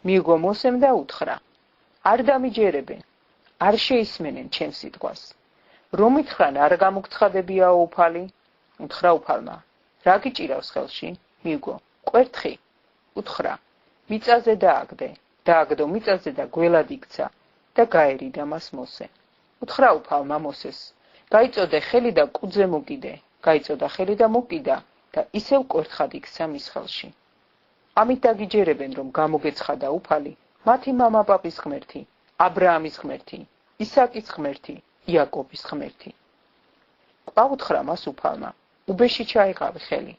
მიიგო მოსემ და უთხრა: არ დამიჯერებენ, არ შეისმენენ ჩემს სიტყვას. რომ ითხრან არ გამოგცხადებიაო უფალი? უთხრა უფალმა: რა გიჭირავს ხელში? მიიგო: კვერთხი. უთხრა: მიწაზე დააგდე. დააგდო მიწაზე და გველად იქცა და გაერიდა მას მოსე. უთხრა უფალმა მოსეს: გაიწოდე ხელი და კუდზე მოკიდე. გაიწოდა ხელი და მოკიდა და ისევ კვერთხად იქცა მის ხელში. ამით დაგიჯერებენ, რომ გამოგეცხადა უფალი მათი მამა-პაპის ღმერთი, აბრაამის ღმერთი, ისააკის ღმერთი, იაკობის ღმერთი. კვლავ უთხრა მას უფალმა: უბეში ჩაიყავი ხელი.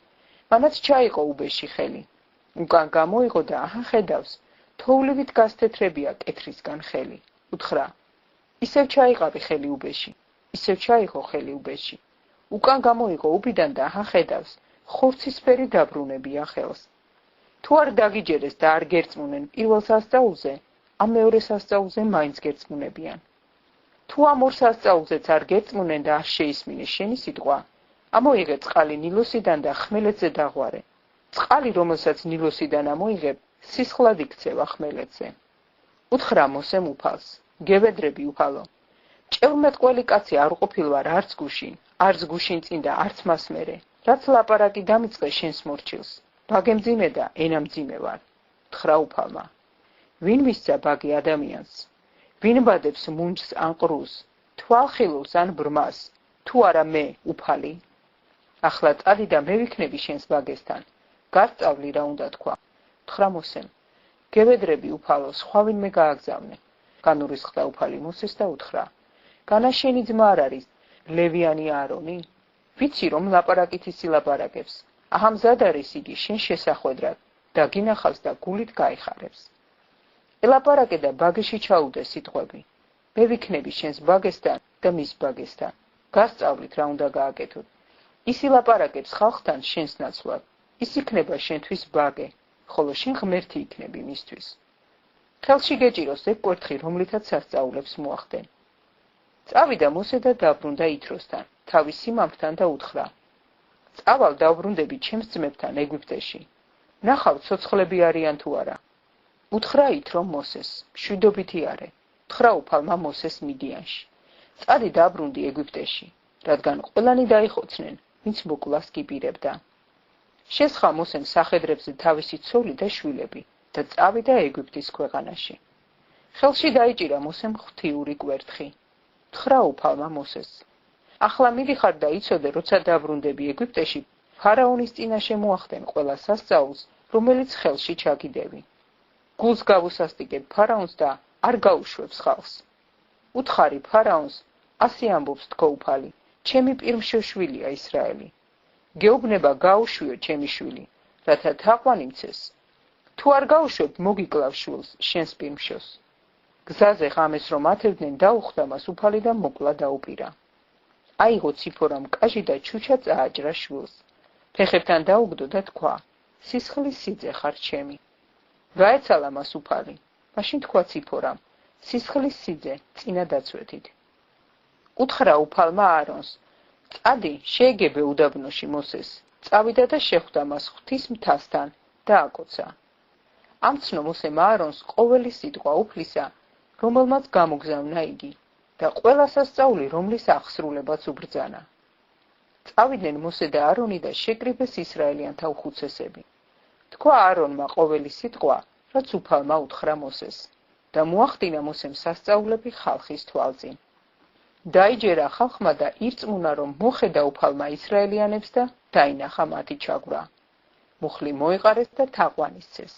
მანაც ჩაიყო უბეში ხელი. უკან გამოიღო და აჰა ხედავს, თოვლივით გასთეთრებია კეთრისგან ხელი. უთხრა: ისევ ჩაიყავი ხელი უბეში. ისევ ჩაიყო ხელი უბეში. უკან გამოიღო უბიდან და აჰა ხედავს, ხორცისფერი დაბრუნებია ხელს. თუ არ დაგიჯერეს და არ გერწმუნენ პირველ სასწაულზე, ამ მეორე სასწაულზე მაინც გერწმუნებიან. თუ ამ ორ სასწაულზეც არ გერწმუნენ და არ შეისმინეს შენი სიტყვა, ამოიღე წყალი ნილოსიდან და ხმელეთზე დაღვარე. წყალი, რომელსაც ნილოსიდან ამოიღებ, სისხლად იქცევა ხმელეთზე. უთხრა მოსემ უფალს: გევედრები უფალო, ჭევრმეტყველი კაცი არ ყოფილ ვარ არც გუშინ, არც გუშინ წინ და არც მას მერე, რაც ლაპარაკი დამიწყე შენს მორჩილს. ბაგე მძიმე და ენა მძიმე ვარ. უთხრა უფალმა: ვინ მისცა ბაგი ადამიანს? ვინ ბადებს მუნჯს ან ყრუს, თვალხილულს ან ბრმას, თუ არა მე, უფალი? ახლა წადი და მე ვიქნები შენს ბაგესთან. გასწავლი რა უნდა თქვა. უთხრა მოსემ: გევედრები უფალო, სხვა ვინმე გააგზავნე. განურისხდა უფალი მოსეს და უთხრა: განა შენი ძმა არ არის ლევიანი აარონი? ვიცი რომ ლაპარაკით ისილაპარაკებს. აჰა მზად არის იგი შენ შესახვედრად, დაგინახავს და გულით გაიხარებს. ელაპარაკე და ბაგეში ჩაუდე სიტყვები. მე ვიქნები შენს ბაგესთან და მის ბაგესთან. გასწავლით რა უნდა გააკეთოთ. ის ილაპარაკებს ხალხთან შენს ნაცვლად. ის იქნება შენთვის ბაგე, ხოლო შენ ღმერთი იქნები მისთვის. ხელში გეჭიროს ეგ კვერთხი, რომლითაც სასწაულებს მოახდენ. წავიდა მოსე და დაბრუნდა ითროსთან, თავის სიმამრთან და უთხრა: წავალ დავბრუნდები ჩემს ძმებთან ეგვიპტეში. ნახავ ცოცხლები არიან თუ არა. უთხრა ითრო მოსეს: მშვიდობითი არე. უთხრა უფალმა მოსეს მიდიანში: წადი დაბრუნდი ეგვიპტეში, რადგან ყველანი დაიხოცნენ, ვინც მოკლას გიპირებდა. შესხა მოსემ სახედრებზე თავისი ცოლი და შვილები და წავიდა ეგვიპტის ქვეყანაში. ხელში დაიჭირა მოსემ ღვთიური კვერთხი. უთხრა უფალმა მოსეს: ახლა მიდიხარ და იცოდე, როცა დაბრუნდები ეგვიპტეში, ფარაონის წინაშე მოახდენ ყველა სასწაულს, რომელიც ხელში ჩაგიდევი. გულს გავუსასტიკებ ფარაონს და არ გაუშვებს ხალხს. უთხარი ფარაონს, ასე ამბობს თქო უფალი, ჩემი პირმშოშვილია ისრაელი. გეუბნება გაუშვიო ჩემი შვილი, რათა თაყვანი მცეს. თუ არ გაუშვებ, მოგიკლავ შვილს, შენს პირმშოს. გზაზე ღამეს რომ ათევდნენ, დაუხვდა მას უფალი და მოკლა დაუპირა. აიღო ციფორამ კაჟი და ჩუჩა წააჭრა შვილს. ფეხებთან დაუგდო და თქვა: სისხლის სიძე ხარ ჩემი. გაეცალა მას უფალი. მაშინ თქვა ციფორამ: სისხლის სიძე, წინა დაცვეთით. უთხრა უფალმა აარონს: წადი, შეეგებე უდაბნოში მოსეს. წავიდა და შეხვდა მას ღვთის მთასთან და აკოცა. ამცნო მოსემ აარონს ყოველი სიტყვა უფლისა, რომელმაც გამოგზავნა იგი, და ყველა სასწაული, რომლის აღსრულებაც უბრძანა. წავიდნენ მოსე და აარონი და შეკრიბეს ისრაელიანთა უხუცესები. თქვა აარონმა ყოველი სიტყვა, რაც უფალმა უთხრა მოსეს, და მოახდინა მოსემ სასწაულები ხალხის თვალწინ. დაიჯერა ხალხმა და ირწმუნა, რომ მოხედა უფალმა ისრაელიანებს და დაინახა მათი ჩაგვრა. მუხლი მოიყარეს და თაყვანი სცეს.